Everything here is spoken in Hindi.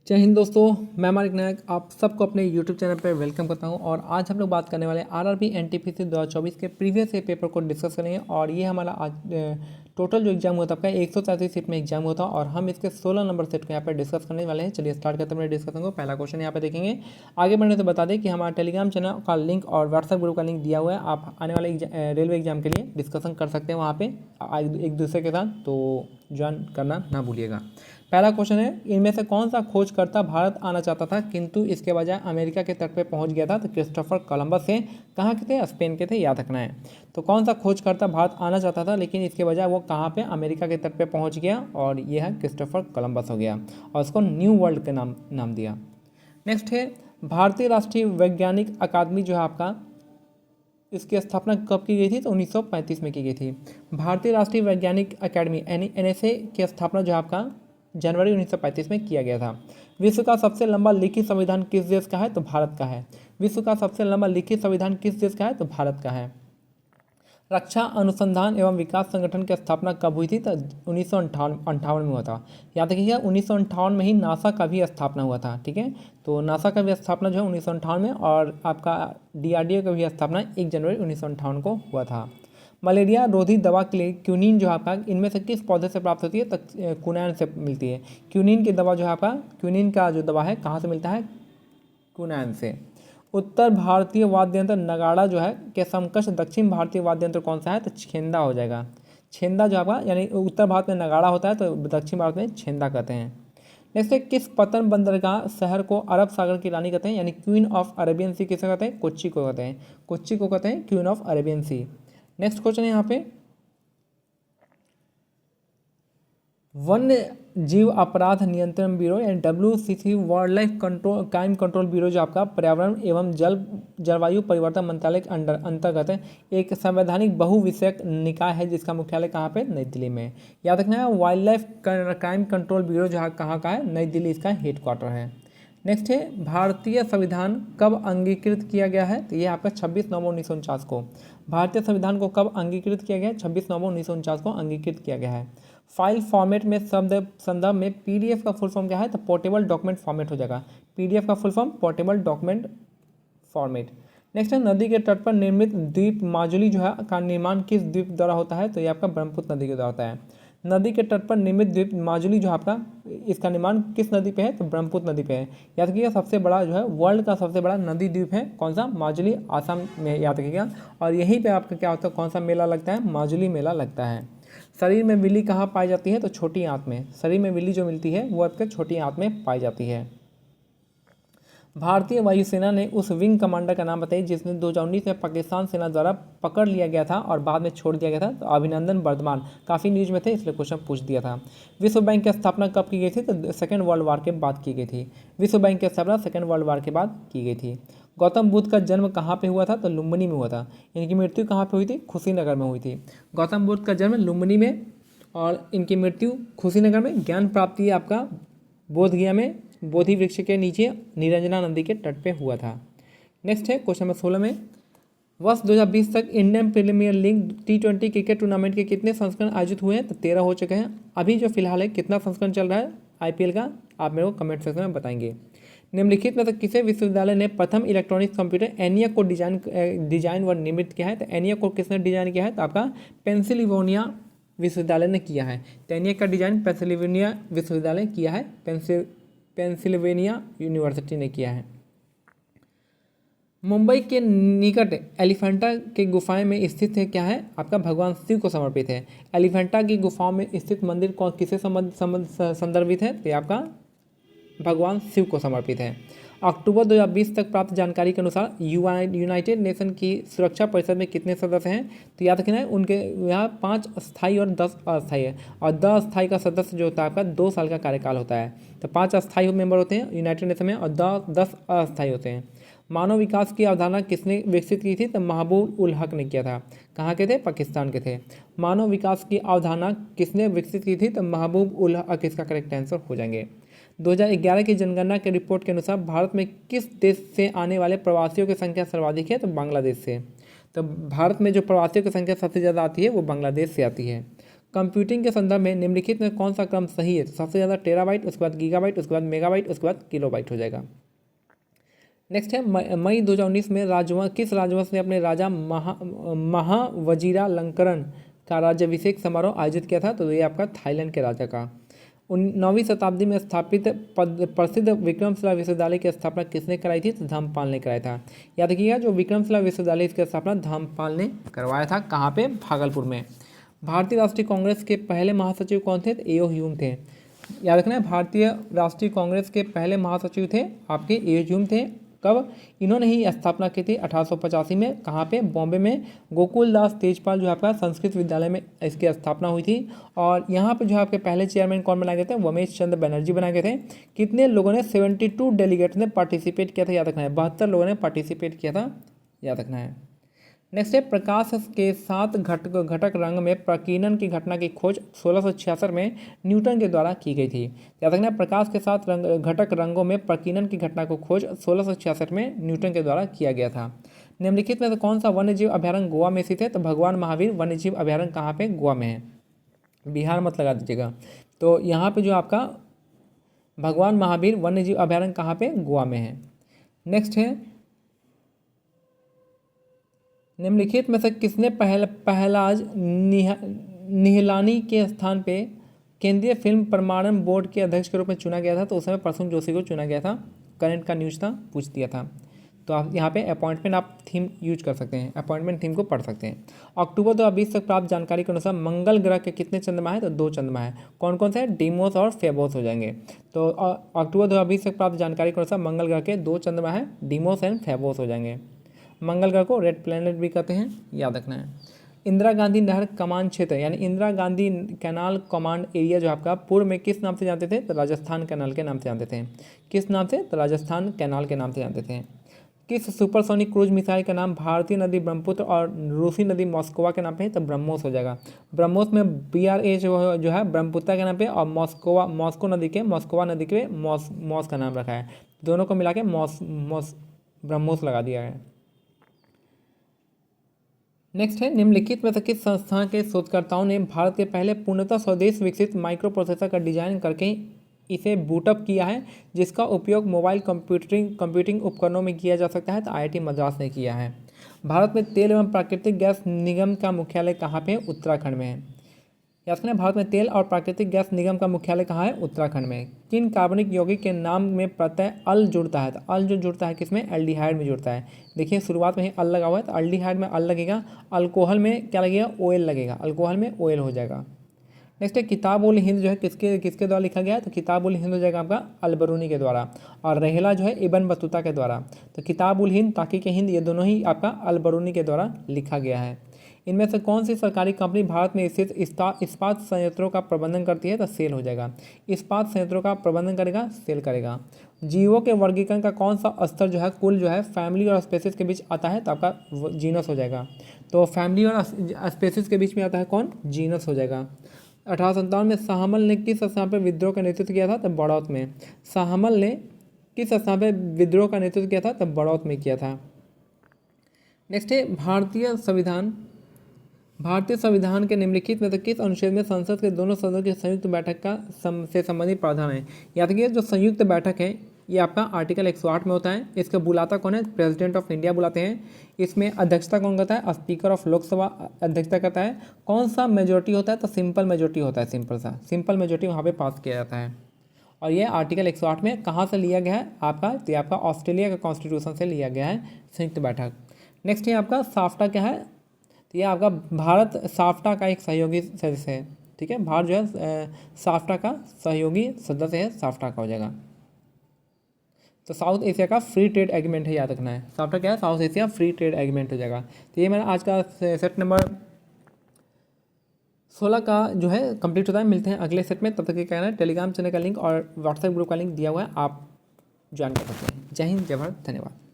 जय हिंद दोस्तों, मैं मानिक नायक आप सबको अपने YouTube चैनल पर वेलकम करता हूं। और आज हम लोग बात करने वाले आरआरबी एनटीपीसी 2024 के प्रीवियस ईयर पेपर को डिस्कस करेंगे। और ये हमारा आज टोटल जो एग्जाम हुआ था आपका 133 सीट में एग्जाम हुआ था और हम इसके 16 नंबर सेट को यहाँ पर डिस्कस करने वाले हैं। चलिए स्टार्ट करते हैं मेरे डिस्कशन को। पहला क्वेश्चन यहाँ पे देखेंगे। आगे बढ़ने से बता दें कि हमारा टेलीग्राम चैनल का लिंक और व्हाट्सएप ग्रुप का लिंक दिया हुआ है। आप आने वाले रेलवे एग्जाम के लिए डिस्कशन कर सकते हैं वहाँ पे एक दूसरे के साथ, तो ज्वाइन करना ना भूलिएगा। पहला क्वेश्चन है, इनमें से कौन सा खोजकर्ता भारत आना चाहता था किंतु इसके बजाय अमेरिका के तट पर पहुंच गया था? तो क्रिस्टोफर कोलंबस से कहाँ के थे? स्पेन के थे, याद रखना है। तो कौन सा खोजकर्ता भारत आना चाहता था लेकिन इसके बजाय वो कहाँ पे? अमेरिका के तट पे पहुंच गया और यह है क्रिस्टोफर कोलंबस हो गया और उसको न्यू वर्ल्ड के नाम दिया। नेक्स्ट है, भारतीय राष्ट्रीय वैज्ञानिक अकादमी जो है आपका, इसकी स्थापना कब की गई थी? तो 1935 में की गई थी। भारतीय राष्ट्रीय वैज्ञानिक अकादमी एनएसए की स्थापना जो है आपका जनवरी 1935 में किया गया था। विश्व का सबसे लंबा लिखित संविधान किस देश का है? तो भारत का है। विश्व का सबसे लंबा लिखित संविधान किस देश का है? तो भारत का है। रक्षा अनुसंधान एवं विकास संगठन की स्थापना कब हुई थी? तो 1958 में हुआ था। याद रखिएगा 1958 में ही नासा का भी स्थापना हुआ था। ठीक है, तो नासा का भी स्थापना जो है 1958 में, और आपका डीआरडीओ का भी स्थापना 1 जनवरी 1958 को हुआ था। मलेरिया रोधी दवा के लिए क्यूनिन जो है आपका इनमें से किस पौधे से प्राप्त होती है? तो कुनैन से मिलती है। क्यूनिन की दवा जो है आपका, क्यूनिन का जो दवा है कहाँ से मिलता है? कुनैन से। उत्तर भारतीय वाद्य यंत्र नगाड़ा जो है के समकक्ष दक्षिण भारतीय वाद्य यंत्र कौन सा है? तो छेंदा हो जाएगा। छेंदा जो आपका, यानी उत्तर भारत में नगाड़ा होता है तो दक्षिण भारत में छेंदा कहते हैं। नेक्स्ट है, किस पतन बंदरगाह शहर को अरब सागर की रानी कहते हैं, यानी क्वीन ऑफ अरेबियन सी किसे कहते हैं? कोच्चि को कहते हैं। कोच्चि को कहते हैं queen of Arabian sea. Next question है यहाँ पे, वन्य जीव अपराध नियंत्रण ब्यूरो यानी WCC wild life crime control bureau जो आपका पर्यावरण एवं जलवायु परिवर्तन मंत्रालय के अंतर्गत है एक संवैधानिक बहुविषयक निकाय है जिसका मुख्यालय कहाँ पे? नई दिल्ली में। याद रखना है wild life crime control bureau जो कहाँ का है? नई दिल्ली इसका हेडक्वार्टर है। नेक्स्ट है, भारतीय संविधान कब अंगीकृत किया गया है? तो ये आपका 26 नवंबर 1949 को। भारतीय संविधान को कब अंगीकृत किया गया है? 26 नवंबर 1949 को अंगीकृत किया गया है। फाइल फॉर्मेट में संदर्भ में PDF का फुल फॉर्म क्या है? तो पोर्टेबल डॉक्यूमेंट फॉर्मेट हो जाएगा। PDF का full form portable document format. Next है, नदी के तट पर निर्मित द्वीप माजुली जो है का निर्माण किस द्वीप द्वारा होता है? तो ये आपका ब्रह्मपुत्र नदी के द्वारा होता है। नदी के तट पर निर्मित द्वीप माजुली जो आपका, इसका निर्माण किस नदी पे है? तो ब्रह्मपुत्र नदी पे है। याद रखिएगा सबसे बड़ा जो है वर्ल्ड का सबसे बड़ा नदी द्वीप है कौन सा? माजुली, आसाम में, याद रखिएगा। और यहीं पे आपका क्या होता है, कौन सा मेला लगता है? माजुली मेला लगता है। शरीर में विल्ली कहाँ पाई जाती है? तो छोटी आंत में। शरीर में विल्ली जो मिलती है वो आपके छोटी आंत में पाई जाती है। भारतीय वायुसेना ने उस विंग कमांडर का नाम बताइए जिसने 2019 में पाकिस्तान सेना द्वारा पकड़ लिया गया था और बाद में छोड़ दिया गया था। तो अभिनंदन वर्धमान, काफ़ी न्यूज में थे इसलिए क्वेश्चन पूछ दिया था। विश्व बैंक की स्थापना कब की गई थी? तो सेकेंड वर्ल्ड वार के बाद की गई थी। विश्व बैंक की स्थापना सेकेंड वर्ल्ड वार के बाद की गई थी। गौतम बुद्ध का जन्म कहाँ पे हुआ था? तो लुम्बिनी में हुआ था। इनकी मृत्यु कहाँ पे हुई थी? कुशीनगर में हुई थी। गौतम बुद्ध का जन्म लुम्बिनी में और इनकी मृत्यु कुशीनगर में। ज्ञान प्राप्ति आपका बोधगया में बोधि वृक्ष के नीचे निरंजना नदी के तट पे हुआ था। नेक्स्ट है क्वेश्चन नंबर 16 में, वर्ष 2020 तक Indian premier league T20 cricket tournament के कितने संस्करण आयोजित हुए हैं? तो 13 हो चुके हैं। अभी जो फिलहाल है कितना संस्करण चल रहा है IPL का, आप मेरे को कमेंट सेक्शन में बताएंगे। निम्नलिखित में से किसे विश्वविद्यालय ने प्रथम इलेक्ट्रॉनिक्स कंप्यूटर ENIAC को डिजाइन व निर्मित किया है? तो ENIAC को किसने डिजाइन किया है? तो आपका पेंसिल्वेनिया विश्वविद्यालय ने किया है। तो ENIAC का डिजाइन पेंसिल्वेनिया विश्वविद्यालय किया है, पेंसिल्वेनिया यूनिवर्सिटी ने किया है। मुंबई के निकट एलिफेंटा के गुफाएं में स्थित है क्या है? आपका भगवान शिव को समर्पित है। एलिफेंटा की गुफाओं में स्थित मंदिर कौन किसे संदर्भित है? तो आपका भगवान शिव को समर्पित है। अक्टूबर 2020 तक प्राप्त जानकारी के अनुसार यूनाइटेड नेशन की सुरक्षा परिषद में कितने सदस्य हैं? तो याद रखना है उनके यहाँ 5 स्थायी और 10 अस्थायी है। और 10 अस्थायी का सदस्य जो होता है आपका 2 साल का कार्यकाल होता है। तो 5 अस्थायी मेंबर होते हैं यूनाइटेड नेशन में और 10 अस्थायी होते हैं। मानव विकास की अवधारणा किसने विकसित की थी? तो महबूब उल हक ने किया था। कहाँ के थे? पाकिस्तान के थे। मानव विकास की अवधारणा किसने विकसित की थी? तो महबूब उल हक इसका करेक्ट आंसर हो जाएंगे। 2011 की जनगणना के रिपोर्ट के अनुसार भारत में किस देश से आने वाले प्रवासियों की संख्या सर्वाधिक है? तो बांग्लादेश से। तो भारत में जो प्रवासियों की संख्या सबसे ज़्यादा आती है वो बांग्लादेश से आती है। कंप्यूटिंग के संदर्भ में निम्नलिखित में कौन सा क्रम सही है? तो सबसे ज़्यादा टेराबाइट, उसके बाद गीगाबाइट, उसके बाद मेगाबाइट, उसके बाद किलोबाइट हो जाएगा। नेक्स्ट है मई 2019 में किस राजवंश ने अपने राजा महावजीरालंकरण का राज्याभिषेक समारोह आयोजित किया था? तो ये आपका थाईलैंड के राजा का। 9वीं शताब्दी में स्थापित प्रसिद्ध विक्रमशिला विश्वविद्यालय की स्थापना किसने कराई थी? तो धर्मपाल ने कराया था। याद रखिएगा, जो विक्रमशिला विश्वविद्यालय इसकी स्थापना धर्मपाल ने करवाया था। कहाँ पे? भागलपुर में। भारतीय राष्ट्रीय कांग्रेस के पहले महासचिव कौन थे? तो एओ ह्यूम थे। याद रखना है, भारतीय राष्ट्रीय कांग्रेस के पहले महासचिव थे आपके एओ ह्यूम थे। कब? इन्होंने ही स्थापना की थी 1885 में। कहाँ पे? बॉम्बे में। गोकुलदास तेजपाल जो आपका संस्कृत विद्यालय में इसकी स्थापना हुई थी। और यहाँ पे जो आपके पहले चेयरमैन कौन बनाए गए थे? उमेश चंद्र बनर्जी बनाए गए थे। कितने लोगों ने? 72 डेलीगेट्स ने पार्टिसिपेट किया था, याद रखना है। 72 लोगों ने पार्टिसिपेट किया था, याद रखना है। नेक्स्ट है, प्रकाश के 7 घटक रंग में प्रकीर्णन की घटना की खोज 1666 में न्यूटन के द्वारा की गई थी। याद रखना, प्रकाश के 7 घटक रंगों में प्रकीर्णन की घटना को खोज 1666 में न्यूटन के द्वारा किया गया था। निम्नलिखित में से कौन सा वन्यजीव अभ्यारण्य गोवा में स्थित है? तो भगवान महावीर वन्यजीव अभ्यारण्य कहाँ पे? गोवा में है। बिहार मत लगा दीजिएगा। तो यहाँ पे जो आपका भगवान महावीर वन्यजीव अभ्यारण्य कहाँ पे? गोवा में है। नेक्स्ट है, निम्नलिखित में से किसने पहलाज निहलानी के स्थान पे केंद्रीय फिल्म प्रमाणन बोर्ड के अध्यक्ष के रूप में चुना गया था? तो उस समय प्रसून जोशी को चुना गया था। करंट का न्यूज़ था, पूछ दिया था। तो आप यहाँ पे अपॉइंटमेंट आप थीम यूज कर सकते हैं, अपॉइंटमेंट थीम को पढ़ सकते हैं। अक्टूबर 2020 तक प्राप्त जानकारी के अनुसार मंगल ग्रह के कितने चंद्रमा है? तो 2 चंद्रमा है। कौन कौन से हैं? डीमोस और फेबोस हो जाएंगे। तो अक्टूबर 2020 तक प्राप्त जानकारी के अनुसार मंगल ग्रह के 2 चंद्रमा है, डीमोस एंड फेबोस हो जाएंगे। मंगल ग्रह को रेड प्लैनेट भी कहते हैं, याद रखना है। इंदिरा गांधी नहर कमान क्षेत्र यानी Indira Gandhi canal command area जो आपका पूर्व में किस नाम से जानते थे? तो राजस्थान कैनाल के नाम से जानते थे। किस नाम से? तो राजस्थान कैनाल के नाम से जानते थे। किस सुपरसोनिक क्रूज मिसाइल का नाम भारतीय नदी ब्रह्मपुत्र और रूसी नदी मॉस्कोवा के नाम पे है? तो ब्रह्मोस हो जाएगा। ब्रह्मोस में BRA जो है ब्रह्मपुत्र के नाम पे, और मॉस्को नदी के मॉस्कोवा नदी के मॉस का नाम रखा है। दोनों को मिला के ब्रह्मोस लगा दिया है। नेक्स्ट है, निम्नलिखित में से किस संस्थान के शोधकर्ताओं ने भारत के पहले पूर्णतः स्वदेश विकसित माइक्रो प्रोसेसर का डिजाइन करके इसे बूटअप किया है, जिसका उपयोग मोबाइल कंप्यूटिंग उपकरणों में किया जा सकता है? तो IIT मद्रास ने किया है। भारत में तेल एवं प्राकृतिक गैस निगम का मुख्यालय कहाँ पे? उत्तराखंड में है। याद रखना, भारत में तेल और प्राकृतिक गैस निगम का मुख्यालय कहाँ है? उत्तराखंड में। किन कार्बनिक यौगिक के नाम में प्रत्यय अल जुड़ता है? तो अल जो जुड़ता है किसमें? एल्डिहाइड में जुड़ता है। देखिए शुरुआत में ही अल लगा हुआ है, तो एल्डिहाइड में अल लगेगा। अल्कोहल में क्या लगेगा? OL लगेगा। अल्कोहल में OL हो जाएगा। नेक्स्ट है, किताब उल हिंद जो है किसके द्वारा लिखा गया है? तो किताब उल हिंद हो जाएगा आपका अलबरूनी के द्वारा, और रहेला जो है इब्न बतूता के द्वारा। तो किताब उल हिंद, ताकीक हिंद, ये दोनों ही आपका अलबरूनी के द्वारा लिखा गया है। इनमें से कौन सी सरकारी कंपनी भारत में स्थित इस्पात संयंत्रों का प्रबंधन करती है? तो सेल हो जाएगा। इस्पात संयंत्रों का प्रबंधन करेगा, सेल करेगा। जीवों के वर्गीकरण का कौन सा स्तर जो है कुल जो है फैमिली और स्पेसिस के बीच आता है? तो आपका जीनस हो जाएगा। तो फैमिली और स्पेसिस के बीच में आता है कौन? जीनस हो जाएगा। 1857 में शाहमल ने किस स्थान पर विद्रोह का नेतृत्व किया था? तो बड़ौत में। शाहमल ने किस स्थान पर विद्रोह का नेतृत्व किया था? तो बड़ौत में किया था। नेक्स्ट है, भारतीय संविधान के निम्नलिखित में से किस अनुच्छेद में संसद के दोनों सदनों की संयुक्त बैठक से संबंधित प्रावधान है? याद रखिए, जो संयुक्त बैठक है ये आपका आर्टिकल 108 में होता है। इसका बुलाता कौन है? प्रेसिडेंट ऑफ इंडिया बुलाते हैं। इसमें अध्यक्षता कौन करता है? स्पीकर ऑफ लोकसभा अध्यक्षता करता है। कौन सा मेजोरिटी होता है? तो सिंपल मेजोरिटी होता है। सिंपल मेजोरिटी वहाँ पे पास किया जाता है। और ये आर्टिकल 108 में कहाँ से लिया गया है आपका? तो ये आपका ऑस्ट्रेलिया का कॉन्स्टिट्यूशन से लिया गया है, संयुक्त बैठक। नेक्स्ट है आपका साफ्टा क्या है? तो ये आपका भारत साफ्टा का एक सहयोगी सदस्य है। ठीक है, भारत जो है साफ्टा का सहयोगी सदस्य है, साफ्टा का हो जाएगा। तो साउथ एशिया का फ्री ट्रेड एग्रीमेंट है, याद रखना है। साफ्टा क्या है? South Asia free trade agreement हो जाएगा। तो ये मेरा आज का सेट नंबर 16 का जो है कंप्लीट होता है। मिलते हैं अगले सेट में, तब तक के कहना है टेलीग्राम चैनल का लिंक और व्हाट्सएप ग्रुप का लिंक दिया हुआ है, आप ज्वाइन कर सकते हैं। जय हिंद, जय भारत, धन्यवाद।